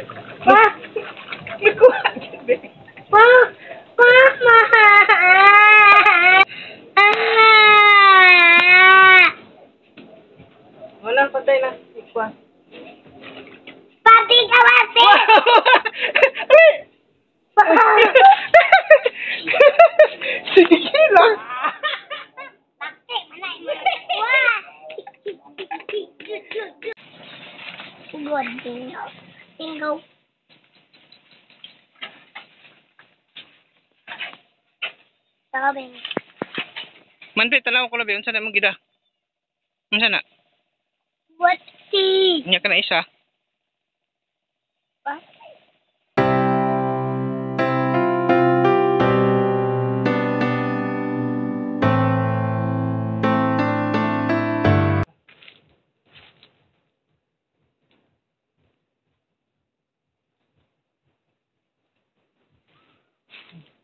Pa! Nagkuha. Pa! Mama! Walang patay na. Ikuha. Pati ka pati! Sige lang. Pati, manay mo. Wah! Good, bingo. Bingo. Sabi. Manpi, tanaw ko labi. Unsa na mong gida? Unsa na? What see? Nya ka na isa. What?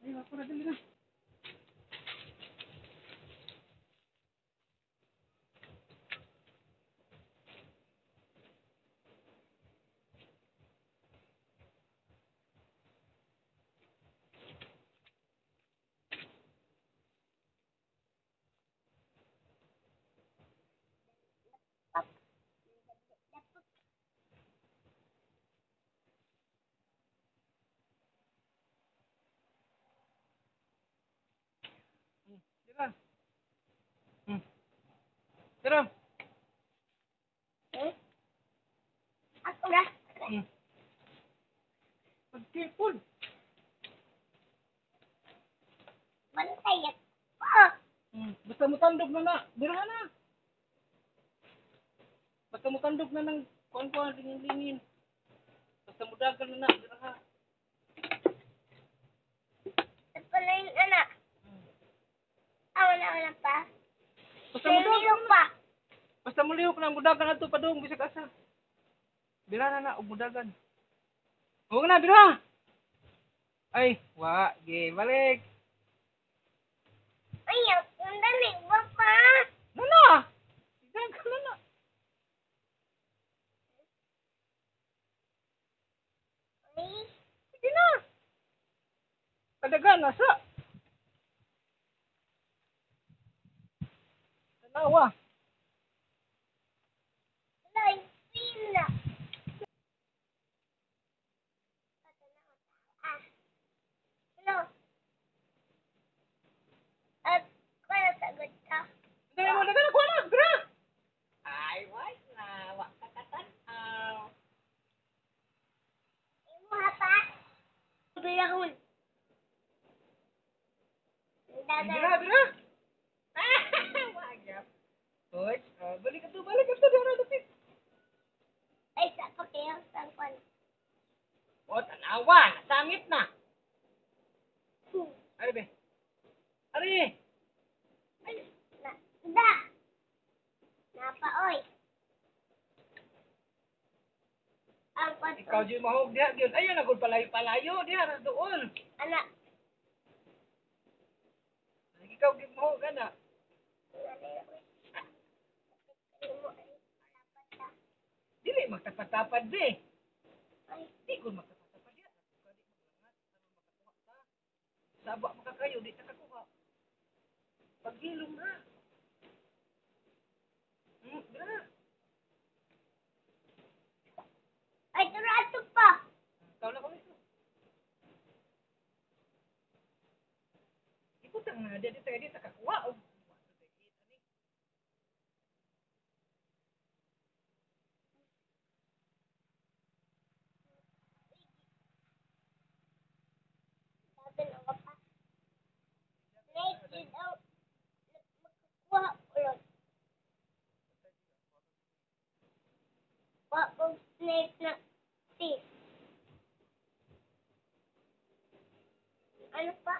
Ay, ako na dali na. Tira. Tira. Eh? Ako na. Pag-careful. Bantay ako. Basta mo tandog na na. Dira na. Basta mo tandog na ng kuan-kuan, lingin-lingin. Basta mo dagal na na. Dira ha. Ito pala yung anak. Wala pa. Basta mo dagal Nilok na. pa. Basta mo lihok na. Mudagan na ito pa doon. Bisag asa. Dira na na. Mudagan. Huwag na. Dira. Ay. Wa. Ge. Balik. Ay, ang dali ba pa? Nana. Dagal na na. Ay, Sige na. Kadagan na sa. Tanawa. wala yung pila. Ano? At kaya sagot ka? Dali mo. Dagan na. Kuha na. Dira. Ay. Wait na. Wa kakatanaw. Imo hapa? Bilahon. Dira. Dira. Wagap. Hoy. Balik ka to. Balik ka to. Dira. Lupit. Ay, sa pakiyaw sa kwan. O, tanawa. Nasamit na. Ari be. Ari. Da. Napaoy. Ang kwan. Ikaw di mahog diha gyud. Ayo na gud palayo-palayo diha ra doon. Anak. Ikaw gyud mahog ana. Dili magtapat-tapad be. Ay, Di gud magtapat-tapad diha. Kadi maglangat aron makakuha ka. Saba makakayo di ta kakuha. Pagilom ha. Dira. ay, turato pa. Ikaw na ko nito. Ikutang na di ta kakuha og Sabi na ka pa. Late din daw. Magkukuha ulit. Wapong snake na fish. Ano pa?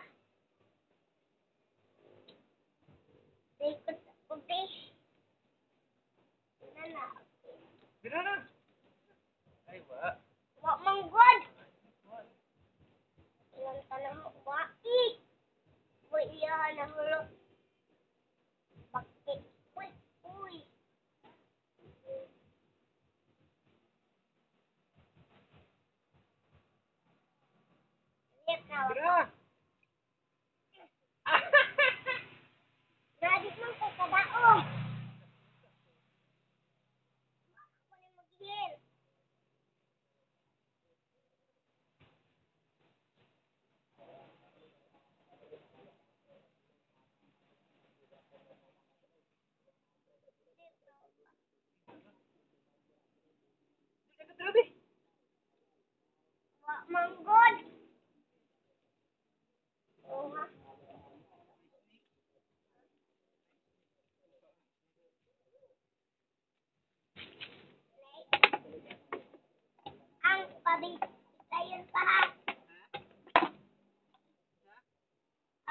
Ikot ako fish. Nana. Dira na. Ay wa. Wak manggod. Ilang tanong mo. Waki. Uy, iyahan na hulo. Bakit? Uy, uy. Manggod. Oo nga. Ang pabitayan pa ha.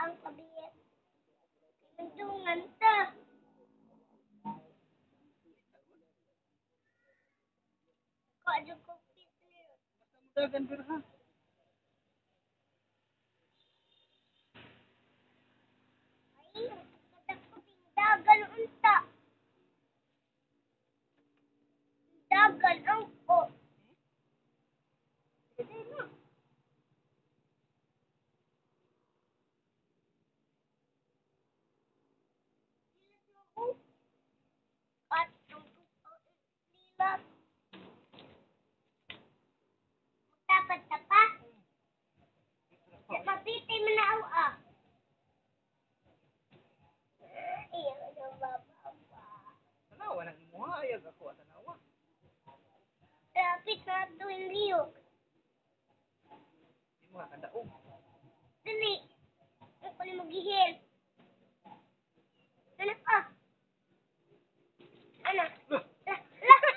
Ang pabiyat. Tuntungan to. Kaya ko pitlir. Mudagan pero ha. Ay, kadak ko dagan unta. Dagan ang ko. At ang nila. Dapat tapa. Mapitay mo na ako ah. Iya, ano ba? Tanawa nang imuha ayag ako tanawa. Rapit na ito yung liyo. Imuha ka daog. Dali. Ako na maghihil. Ano ka? Ano? Hala!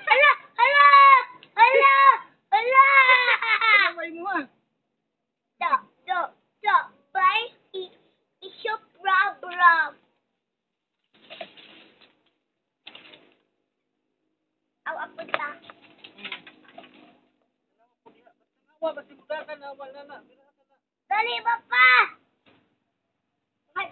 Hala! Hala! Hala! Hala! Tanawa imuha. Bye. It's your problem. Aw, ako ta. Tanawa basta mudagan na wala na. Dali, Papa! Ay.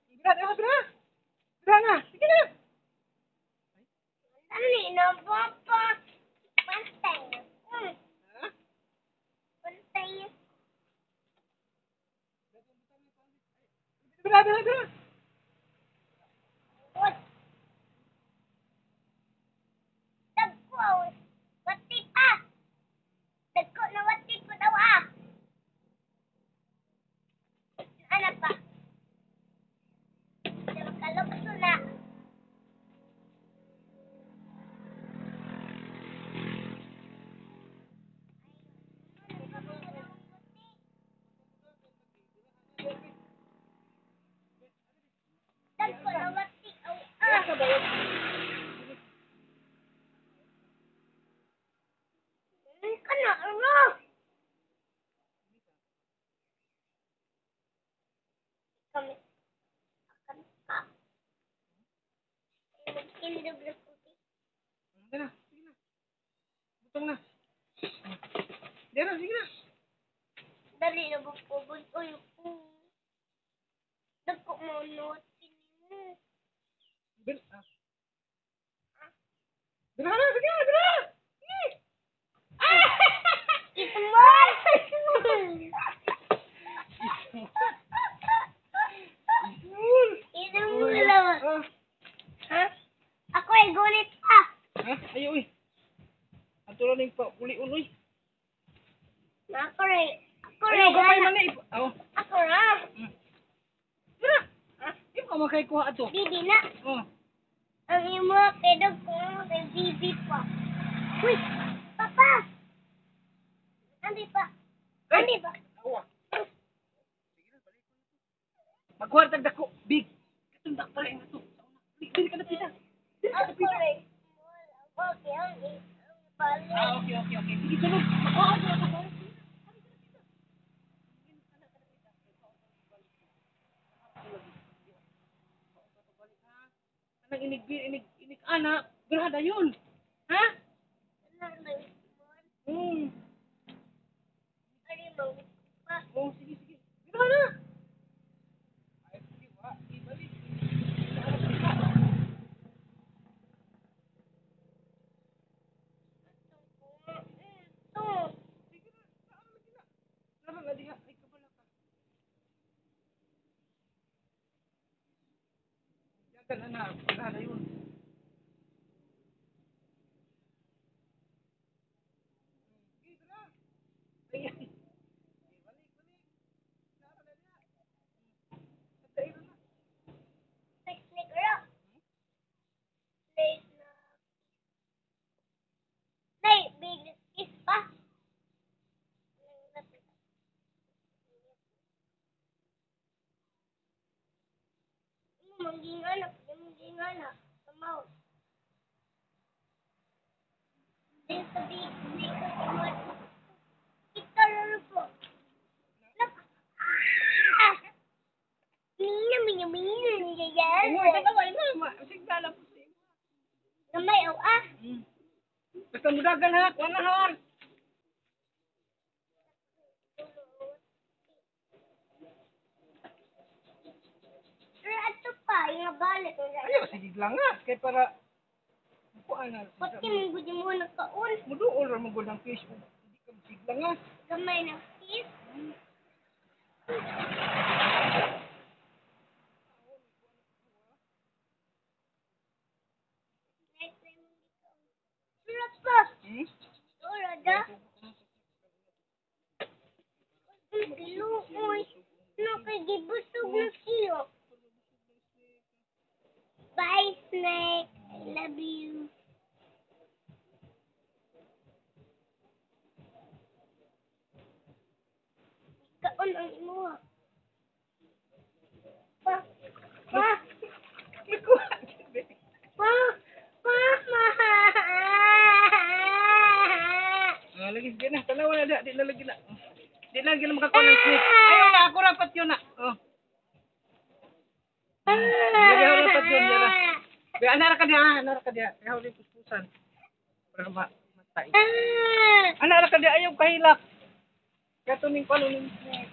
Bira, bira. Bira na. Sige na. Dali na, Papa. Pantay. Ha? Pantay. Bira. What? Dagko. Wati pa. Dagko na wati ko daw ah. Ano pa? Kalukso na. Dagko na wati. Ah. Kana ano? Kami. Ah. Indog na puti. Sige na. Butong na. Dira, sige na. Dali na ba po? Uy, dagko mo nuwatin mo. Bira. Bira na, sige na, bira. Ito mo! Ito mo lang. Ah. Ha? Ako ay gulit pa. Ha? Ayaw eh. Atulo ning pa uli-uloy. Ako rin. Ayaw gamay man eh. Oh. Ako ra. Bira. Di mo makay kuha ato. Bibi na. Oh. Ang imo pedog ko kay bibi pa. Uy, papa. Andi pa. Andi pa. Awa. Magkuha tag dako. Big. Katundak pala yung ato. Dili ka na pita. Ako rin. Okay, ang balik. Okay. Sige, sunod. Magkuha ka na. Anang inig anak. Berada yun. Ha? Hmm. Ari mo. Pa. Oh, sige. Berada. Ay, sige, wa. Ibalik. Nara nga diha. Ay, kabala ka. Yagan anak. Berada yun. Ayan. Balik. Nara na diha. Sa iro na. Teknik ra. Mangginganak, mangginganak. Kamaw. Dito, dito, Kita lalo po. Mina, niya Imo yan. ito ba imo sigla lang po siya. Gamay, ah. Basta mudagan ha, kuha na ha. Pero ato pa, yung nabalik. Ayo sige lang nga kay para kuha na. Pati mong gudi mo nagkaon. Muduol ra mo gud ang fish. Hindi ka sigla nga. Gamay ng fish. Sulat pa. Sulat da. Ang kiluoy. Nakagibusog na siyo. Bye, Snake. I love you. Kaon ang imuha. Pa. Pa. Nagkuha. Pa. Mama. Lagi sige na, tanawa na da, di na lagi na. Di na lagi na makakuha ng snake. Ayaw na, ako rapat yun na. Oh. Lagi ako rapat yun, yara. Kaya anara ka diya. Kaya ako rin puspusan. Para matay. Anara ka diya, ayaw kahilak. Kaya tuming palo ng snake.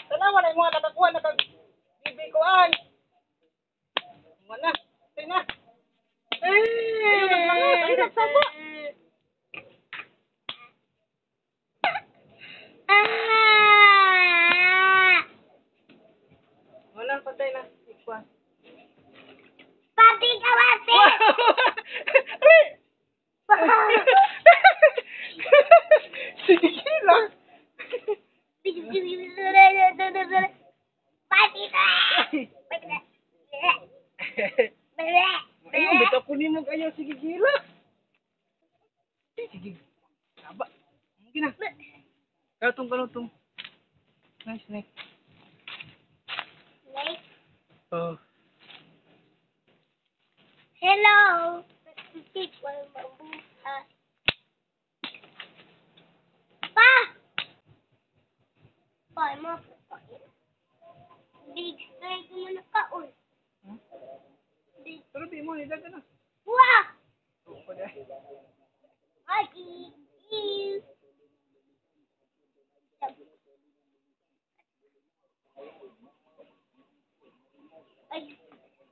Tanawa na yung mga nakakuha na kag-bibi ko ay. Wala. Tay na. Ayaw na mga. Ayaw na sama. Wala, patay na. Ikuha. Papi ka, papi! Sige lang. Papi ka! Ayun, bitaw ko nimo kayo. Sige gila. Sige. Aba. Sige na. Kalutong. Nice, snake. Oh. Hello! Nagsisikwal mabuhat. Pa! Pa, mo pagkain. Big strike mo na kaon. Big... Pero di mo, nilaga na. Wah! Oo, pa dahil. Ay, ew. Ay,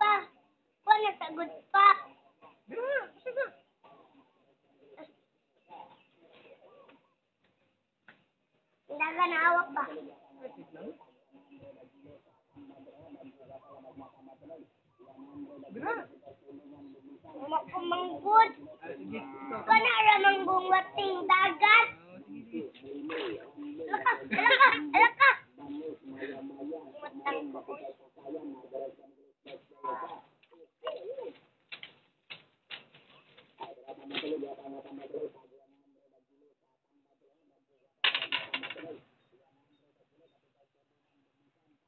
pa! Pa, nasagod pa! Biro na, sige. Daga na awak pa. Biro na. Makumanggod. Sige. Kana ramang bungwating dagat. Sige. Alaka! Matang ko.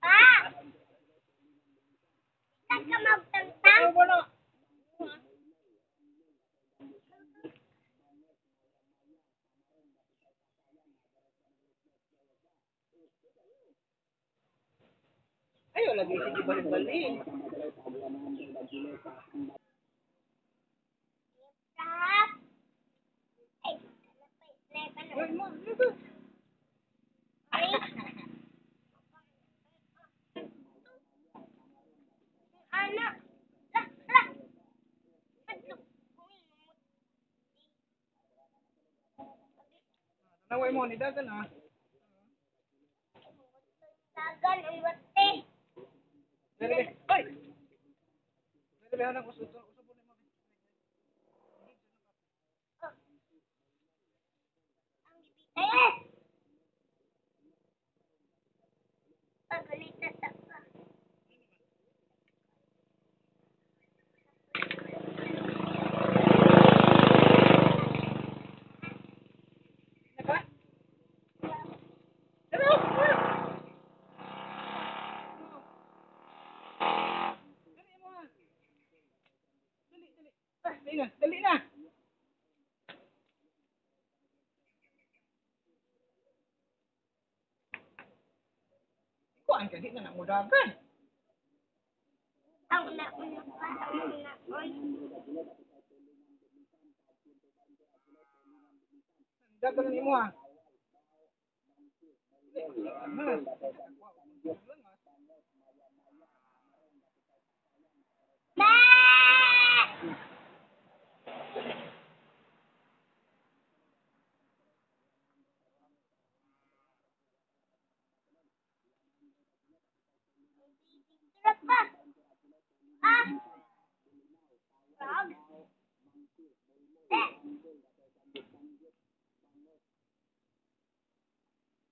Ah! Saan ka magtangtang? Ano ba na? Ayaw lagi, sige balik-balik. Stop! Ay, Ay, mo, ano? Ay, anak. Lah. Naway mo, nidagan ah. Dagan ang wate. Dali. Ay! Dali, hanap ko suso. Ay! kuan kay di na namudagan. Ang una-una pa, ang una-una. Dagan nimo ha. Sarap pa. Ah. Frog.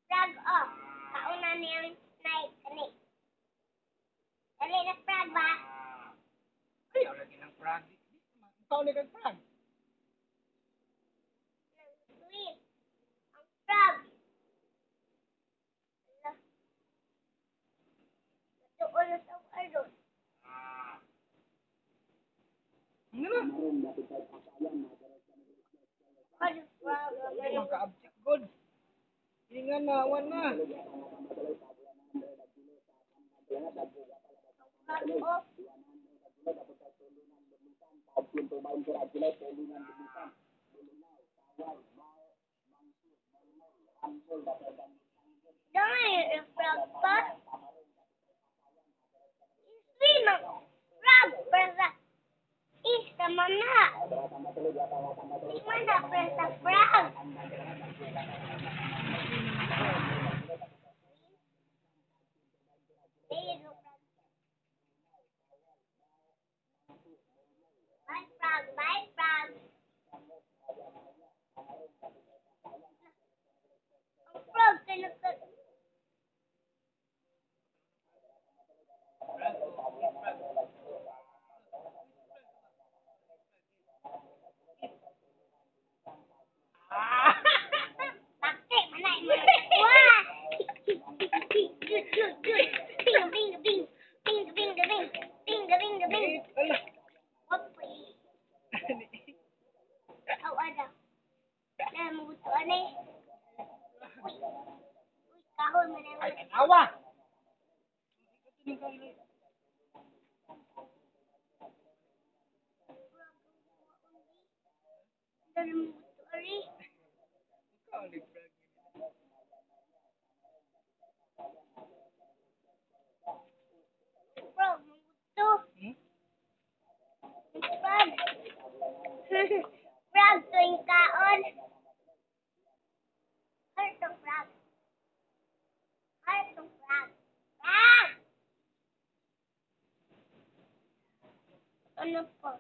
Frog, oh. Kauna niyang night. Dali. Dali na frog ba? Ayaw lagi ng frog. Ikaw ni kag frog. Sweet. Ang frog. Natuon na sa aron. Ano na? Ano frog? Ay, maka-abject good. Ingan na, awan na. Frog, oh. Dami yung frog pa. Sweet ng frog. Presa. Sama na. Sama na presa frog. Bye frog. Bye frog. Ang frog tinatag. Bakit? Manay mo. Wah! Bing, bing, bing. Bing, bing, bing. Bing, bing, bing. Ala. Opoy. Aw, ada. Na, magutuan eh. Uy. Uy, kahon mo na. Ay, awa. Dali mo gutuan eh. Ikaw ni frog. Frog, maguto. Hmm? Frog. Frog, tuwing kaon. Hartong frog. Hartong frog. Frog! Ano po?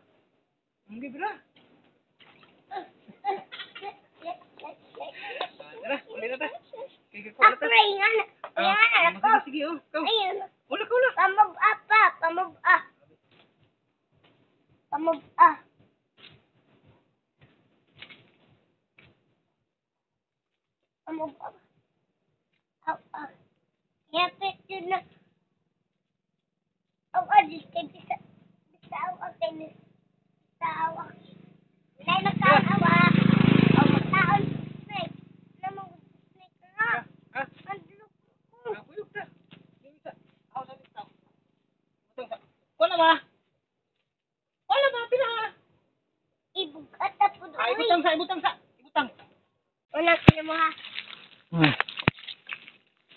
Hindi bra. Tara, uli na ta. Kaya ko na Ako ta. rin, ano? Ayan, ako. Sige, oh. Ikaw. Ayun. Wala ka, wala. Pamub-a pa. Pamub-a. Pamub-a. Pamub-a. Aw, ah. Yapit yun na. Aw, ah, bisa. Bisa, aw, ah, kayo. Bisa, aw, ah. Wala na kaon, aw, ah. Aw, magkaon. Snake. Ano mo, snake na? Ha? Ang dulok ko. Ako yung ta. Yung isa. Ako sa isa. Wala ba? Wala ba? Pila? Ibugat na po doon. Ay, ibutang sa, ibutang sa. Ibutang. Wala sila mo, ha.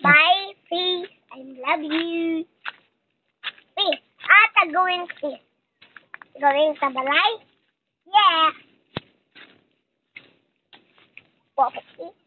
Bye, peace. I love you. Peace. Gawin peace. Gawin sa balay? Yeah. Pop, peace.